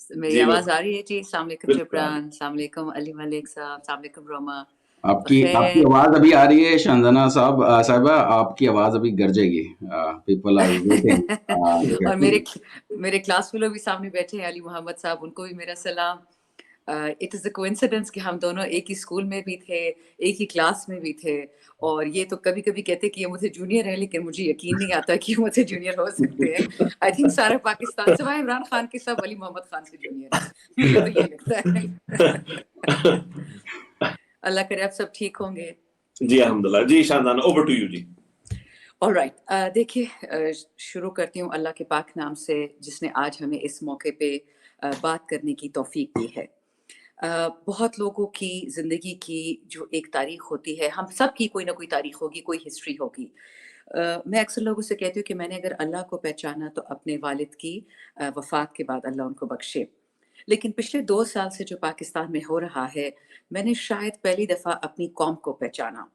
میری آواز آ رہی ہے جی؟ السلام علیکم جبران، السلام علیکم علی ملک صاحب، السلام علیکم روما. آپ کی آواز ابھی آ رہی ہے شاندانہ صاحبہ، آپ کی آواز ابھی گرجے گی. People are waiting. اور میرے کلاس فیلو بھی سامنے بیٹھے ہیں علی محمد صاحب، ان کو بھی میرا سلام. اٹ از اے کوئنسیڈنس کہ ہم دونوں ایک ہی اسکول میں بھی تھے، ایک ہی کلاس میں بھی تھے، اور یہ تو کبھی کبھی کہتے کہ یہ مجھے جونیئر ہے، لیکن مجھے یقین نہیں آتا کہ مجھے جونیئر ہو سکتے ہیں. آئی تھنک سارا پاکستان سوائے عمران خان کے سب علی محمد خان سے جونیئر ہیں، مجھے تو یہ لگتا ہے. اللہ کرے آپ سب ٹھیک ہوں گے. جی الحمدللہ. جی شاندان، اوور ٹو یو جی. آل رائٹ، دیکھیے شروع کرتی ہوں اللہ کے پاک نام سے جس نے آج ہمیں اس موقع پہ بات کرنے کی توفیق دی ہے. بہت لوگوں کی زندگی کی جو ایک تاریخ ہوتی ہے، ہم سب کی کوئی نہ کوئی تاریخ ہوگی، کوئی ہسٹری ہوگی. میں اکثر لوگوں سے کہتی ہوں کہ میں نے اگر اللہ کو پہچانا تو اپنے والد کی وفات کے بعد اللہ ان کو بخشے. لیکن پچھلے 2 سال سے جو پاکستان میں ہو رہا ہے، میں نے شاید پہلی دفعہ اپنی قوم کو پہچانا.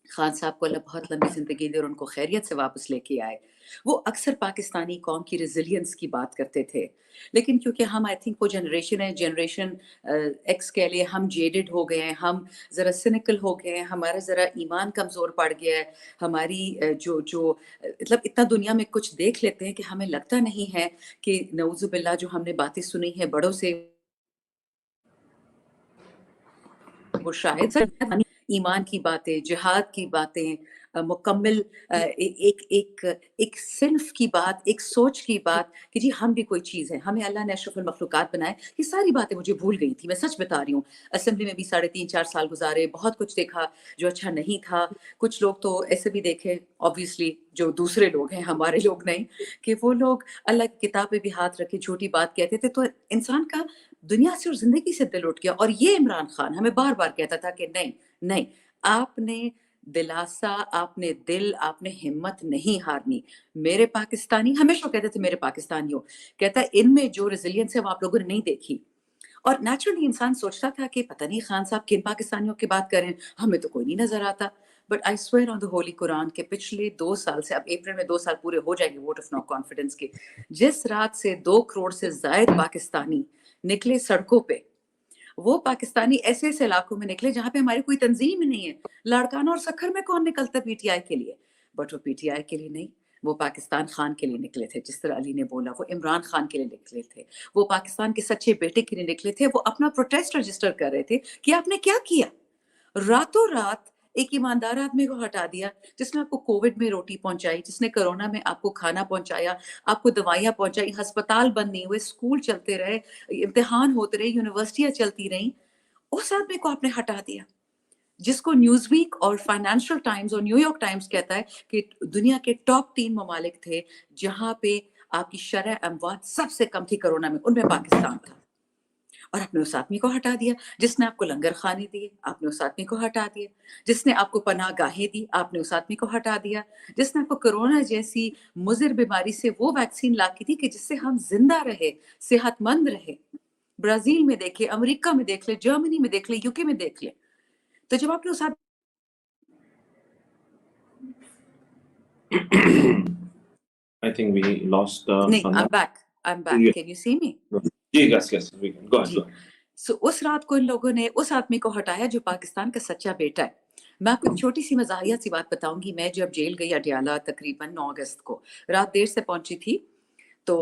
خان صاحب کو اللہ بہت لمبی زندگی دے اور ان کو خیریت سے واپس لے کے آئے. وہ اکثر پاکستانی قوم کی ریزیلینس کی بات کرتے تھے، لیکن کیونکہ ہم آئی تھنک وہ جنریشن ہے، جنریشن ایکس کے لیے ہم جیڈڈ ہو گئے ہیں، ہم ذرا سینیکل ہو گئے ہیں، ہمارا ذرا ایمان کمزور پڑ گیا ہے. ہماری جو مطلب اتنا دنیا میں کچھ دیکھ لیتے ہیں کہ ہمیں لگتا نہیں ہے کہ نعوذ باللہ جو ہم نے باتیں سنی ہیں بڑوں سے، وہ شاید ایمان کی باتیں، جہاد کی باتیں، مکمل ایک صنف کی بات، ایک سوچ کی بات کہ جی ہم بھی کوئی چیز ہے، ہمیں اللہ نے اشرف المخلوقات بنائے. یہ ساری باتیں مجھے بھول گئی تھی، میں سچ بتا رہی ہوں. اسمبلی میں بھی 3.5-4 سال گزارے، بہت کچھ دیکھا جو اچھا نہیں تھا. کچھ لوگ تو ایسے بھی دیکھے آبویسلی جو دوسرے لوگ ہیں، ہمارے لوگ نہیں، کہ وہ لوگ اللہ کی کتاب پہ بھی ہاتھ رکھے جھوٹی بات کہتے تھے. تو انسان کا دنیا سے اور زندگی سے دل اٹھ گیا. اور یہ عمران خان ہمیں بار بار کہتا تھا کہ نہیں، آپ نے دلاسا، آپ نے دل، آپ نے ہمت نہیں ہارنی. میرے پاکستانی، ہمیشہ کہتے تھے میرے پاکستانیوں، کہتا ہے ان میں جو ریزیلینس ہے وہ آپ لوگوں نے نہیں دیکھی. اور نیچرلی انسان سوچتا تھا کہ پتہ نہیں خان صاحب کن پاکستانیوں کی بات کریں، ہمیں تو کوئی نہیں نظر آتا. بٹ آئی سویئر آن دا ہولی قرآن کے پچھلے 2 سال سے، اب اپریل میں 2 سال پورے ہو جائیں گے ووٹ آف نو کانفیڈنس کے، جس رات سے 2 کروڑ سے زائد پاکستانی نکلے سڑکوں پہ، وہ پاکستانی ایسے ایسے علاقوں میں نکلے جہاں پہ ہماری کوئی تنظیم ہی نہیں ہے. لاڑکانہ اور سکھر میں کون نکلتا پی ٹی آئی کے لیے؟ بٹ وہ پی ٹی آئی کے لیے نہیں، وہ پاکستان خان کے لیے نکلے تھے. جس طرح علی نے بولا، وہ عمران خان کے لیے نکلے تھے، وہ پاکستان کے سچے بیٹے کے لیے نکلے تھے. وہ اپنا پروٹیسٹ رجسٹر کر رہے تھے کہ آپ نے کیا کیا. راتوں رات ایک ایماندار آدمی کو ہٹا دیا جس نے آپ کو کووڈ میں روٹی پہنچائی، جس نے کرونا میں آپ کو کھانا پہنچایا، آپ کو دوائیاں پہنچائی، ہسپتال بند نہیں ہوئے، اسکول چلتے رہے، امتحان ہوتے رہے، یونیورسٹیاں چلتی رہیں. اس آدمی کو آپ نے ہٹا دیا جس کو نیوز ویک اور فائنینشل ٹائمز اور نیو یارک ٹائمز کہتا ہے کہ دنیا کے ٹاپ 3 ممالک تھے جہاں پہ آپ کی شرح اموات سب سے کم تھی کرونا میں، ان میں پاکستان تھا. اور آپ نے اس آدمی کو ہٹا دیا. جس نے آپ کو لنگر خانے دیے، آپ نے اس آدمی کو ہٹا دیا. جس نے آپ کو پناہ گاہیں دی، آپ نے اس آدمی کو ہٹا دیا. جس نے آپ کو کرونا جیسی مضر بیماری سے وہ ویکسین لا کی تھی کہ جس سے ہم زندہ رہے، صحت مند رہے. برازیل میں دیکھے، امریکہ میں دیکھ لے، جرمنی میں دیکھ لے، یوکے میں دیکھ لے. تو جب آپ نے اس I think we lost نہیں، Sandhya. I'm back. Yeah. Can you see me? G yes we can go G. ahead. سو اس رات کو ان لوگوں نے اس آدمی کو ہٹایا جو پاکستان کا سچا بیٹا ہے. میں آپ کو ایک چھوٹی سی مزاحیہ سی بات بتاؤں گی. میں جب جیل گئی اڈیالہ تقریباً 9 اگست کو، رات دیر سے پہنچی تھی، تو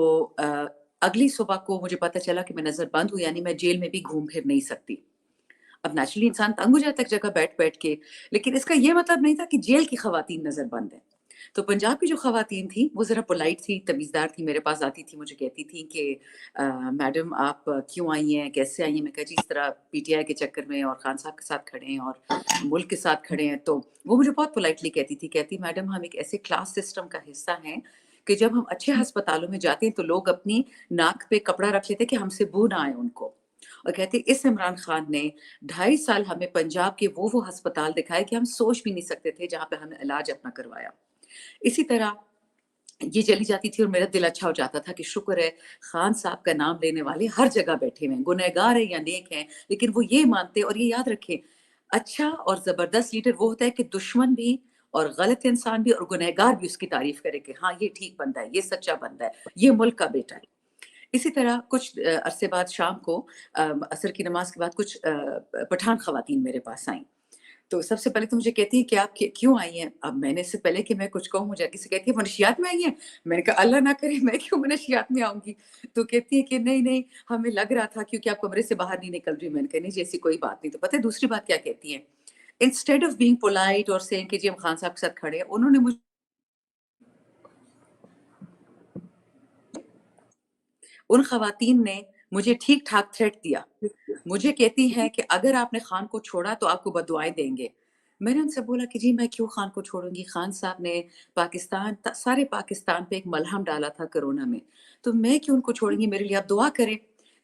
اگلی صبح کو مجھے پتہ چلا کہ میں نظر بند ہوں، یعنی میں جیل میں بھی گھوم پھر نہیں سکتی. اب نیچرلی انسان تنگ ہو جاتا ہے ایک جگہ بیٹھ کے، لیکن اس کا یہ مطلب نہیں تھا کہ جیل کی خواتین نظر بند ہیں. تو پنجاب کی جو خواتین تھیں وہ ذرا پولائٹ تھی، تمیزدار تھی، میرے پاس آتی تھی، مجھے کہتی تھی کہ میڈم آپ کیوں آئی ہیں، کیسے آئی ہیں. میں کہا جی اس طرح پی ٹی آئی کے چکر میں اور خان صاحب کے ساتھ کھڑے ہیں اور ملک کے ساتھ کھڑے ہیں. تو وہ مجھے بہت پولائٹلی کہتی میڈم ہم ایک ایسے کلاس سسٹم کا حصہ ہیں کہ جب ہم اچھے ہسپتالوں میں جاتے ہیں تو لوگ اپنی ناک پہ کپڑا رکھ لیتے کہ ہم سے بو نہ آئے ان کو. اور کہتے اس عمران خان نے 2.5 سال ہمیں پنجاب کے وہ ہسپتال دکھائے کہ ہم سوچ بھی نہیں سکتے تھے جہاں پہ ہم نے علاج اپنا کروایا. اسی طرح یہ چلی جاتی تھی اور میرا دل اچھا ہو جاتا تھا کہ شکر ہے خان صاحب کا نام لینے والے ہر جگہ بیٹھے ہوئے ہیں، گنہگار ہیں یا نیک ہیں، لیکن وہ یہ مانتے اور یہ یاد رکھیں اچھا اور زبردست لیڈر وہ ہوتا ہے کہ دشمن بھی اور غلط انسان بھی اور گنہگار بھی اس کی تعریف کرے کہ ہاں یہ ٹھیک بندہ ہے، یہ سچا بندہ ہے، یہ ملک کا بیٹا ہے. اسی طرح کچھ عرصے بعد شام کو عصر کی نماز کے بعد کچھ پٹھان خواتین میرے پاس آئیں. تو سب سے پہلے تو مجھے کہتی ہے کہ آپ کیوں آئی ہیں؟ اب میں نے اس سے پہلے کہ میں کچھ کہوں مجھے کسی کہتی ہے منشیات میں آئی ہیں. میں نے کہا اللہ نہ کرے میں کیوں منشیات میں آؤں گی. تو کہتی ہے کہ نہیں ہمیں لگ رہا تھا کیونکہ آپ کمرے سے باہر نہیں نکل رہی. میں نے کہا نہیں جی ایسی کوئی بات نہیں. تو پتہ ہے دوسری بات کیا کہتی ہیں؟ انسٹیڈ آف بینگ پولائٹ اور سیئنگ کہ جی ہم خان صاحب کے ساتھ کھڑے ہیں, انہوں نے ان خواتین نے مجھے ٹھیک ٹھاک تھریٹ دیا. مجھے کہتی ہے کہ اگر آپ نے خان کو چھوڑا تو آپ کو بددعائیں دیں گے. میں نے ان سے بولا کہ جی میں کیوں خان کو چھوڑوں گی؟ خان صاحب نے سارے پاکستان پہ ایک ملہم ڈالا تھا کرونا میں, تو میں کیوں ان کو چھوڑوں گی؟ میرے لیے آپ دعا کریں.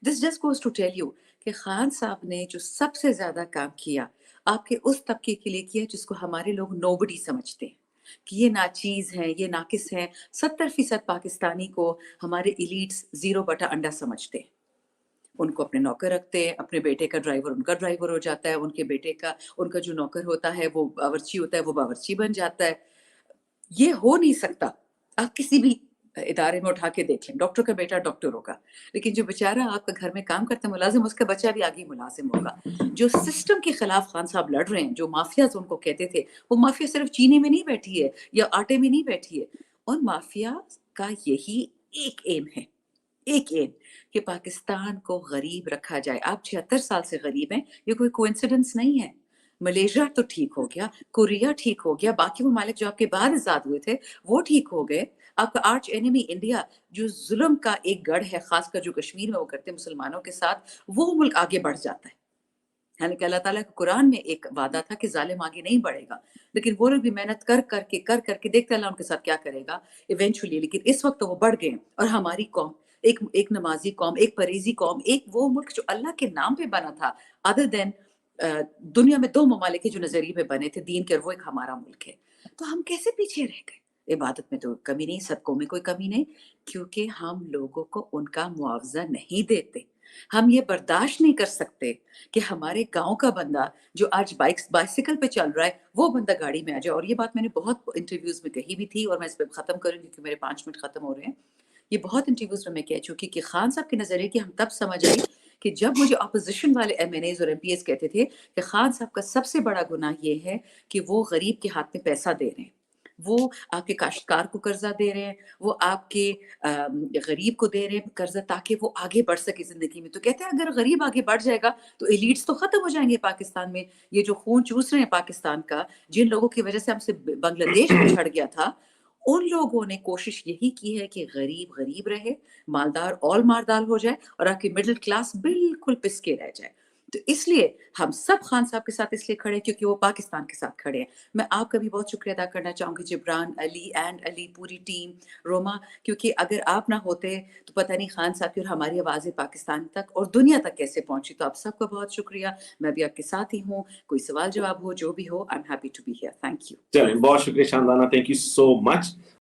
This just goes to tell you کہ خان صاحب نے جو سب سے زیادہ کام کیا آپ کے اس طبقے کے لیے کیا جس کو ہمارے لوگ نوبڈی سمجھتے ہیں کہ یہ ناچیز ہیں, یہ ناقص ہیں. 70% پاکستانی کو ہمارے ایلیٹس 0/انڈا سمجھتے ہیں. ان کو اپنے نوکر رکھتے ہیں, اپنے بیٹے کا ڈرائیور ان کا ڈرائیور ہو جاتا ہے, ان کے بیٹے کا ان کا جو نوکر ہوتا ہے وہ باورچی ہوتا ہے, وہ باورچی بن جاتا ہے. یہ ہو نہیں سکتا. آپ کسی بھی ادارے میں اٹھا کے دیکھ لیں, ڈاکٹر کا بیٹا ڈاکٹر ہوگا, لیکن جو بیچارہ آپ کا گھر میں کام کرتا ہے ملازم, اس کا بچہ بھی آگے ملازم ہوگا. جو سسٹم کے خلاف خان صاحب لڑ رہے ہیں, جو مافیاز ان کو کہتے تھے, وہ مافیا صرف چینے میں نہیں بیٹھی ہے یا آٹے میں نہیں بیٹھی ہے. اور مافیا کا یہی ایک ایم ہے, ایک ایم کہ پاکستان کو غریب رکھا جائے. آپ 76 سال سے غریب ہیں, یہ کوئی کوئنسیڈنس نہیں ہے. ملیشیا تو ٹھیک ہو گیا, کوریا ٹھیک ہو گیا, باقی ممالک جو آپ کے بعد آزاد ہوئے تھے وہ ٹھیک ہو گئے. آپ کا آرچ اینیمی انڈیا جو ظلم کا ایک گڑھ ہے, خاص کر جو کشمیر میں وہ کرتے ہیں مسلمانوں کے ساتھ, وہ ملک آگے بڑھ جاتا ہے. حالانکہ اللہ تعالیٰ کے قرآن میں ایک وعدہ تھا کہ ظالم آگے نہیں بڑھے گا, لیکن وہ لوگ بھی محنت کر کے دیکھتے اللہ ان کے ساتھ کیا کرے گا ایونچولی. لیکن اس وقت تو وہ بڑھ گئے. اور ہماری قوم ایک نمازی قوم, ایک پریزی قوم, ایک وہ ملک جو اللہ کے نام پہ بنا تھا, ادر دین دنیا میں 2 ممالک جو نظریے پہ بنے تھے دین کے, اور وہ ایک ہمارا ملک ہے. تو ہم کیسے پیچھے رہ گئے؟ عبادت میں تو کمی نہیں, صدقوں میں کوئی کمی نہیں, کیونکہ ہم لوگوں کو ان کا معاوضہ نہیں دیتے. ہم یہ برداشت نہیں کر سکتے کہ ہمارے گاؤں کا بندہ جو آج بائسیکل پہ چل رہا ہے وہ بندہ گاڑی میں آ جائے. اور یہ بات میں نے بہت انٹرویوز میں کہی بھی تھی, اور میں اس پہ ختم کروں گی کیونکہ میرے 5 منٹ ختم ہو رہے ہیں. یہ بہت انٹرویوز میں کہہ چکی کہ خان صاحب کے نظریے کی ہم تب سمجھ آئی کہ جب مجھے اپوزیشن والے ایم این ایز اور ایم پی ایز کہتے تھے کہ خان صاحب کا سب سے بڑا گناہ یہ ہے کہ وہ غریب کے ہاتھ میں پیسہ دے رہے ہیں, وہ آپ کے کاشتکار کو قرضہ دے رہے ہیں, وہ آپ کے غریب کو دے رہے ہیں قرضہ تاکہ وہ آگے بڑھ سکے زندگی میں. تو کہتے ہیں اگر غریب آگے بڑھ جائے گا تو ایلیٹس تو ختم ہو جائیں گے پاکستان میں. یہ جو خون چوس رہے ہیں پاکستان کا, جن لوگوں کی وجہ سے ہم سے بنگلہ دیش پچھڑ گیا تھا, ان لوگوں نے کوشش یہی کی ہے کہ غریب رہے, مالدار اور مالدار ہو جائے, اور آپ کی مڈل کلاس بالکل پس کے رہ جائے. تو اس لیے ہم سب خان صاحب کے ساتھ اس لیے کھڑے کیونکہ وہ پاکستان کے ساتھ کھڑے ہیں. میں آپ کا بھی بہت شکریہ ادا کرنا چاہوں گی, جبران, علی, پوری ٹیم, روما, کیونکہ اگر آپ نہ ہوتے تو پتہ نہیں خان صاحب کی اور ہماری آوازیں پاکستان تک اور دنیا تک کیسے پہنچی. تو آپ سب کا بہت شکریہ. میں بھی آپ کے ساتھ ہی ہوں, کوئی سوال جواب ہو جو بھی ہو, I am happy to be here. Thank you. چلیں, بہت شکریہ Shandana, thank you so much.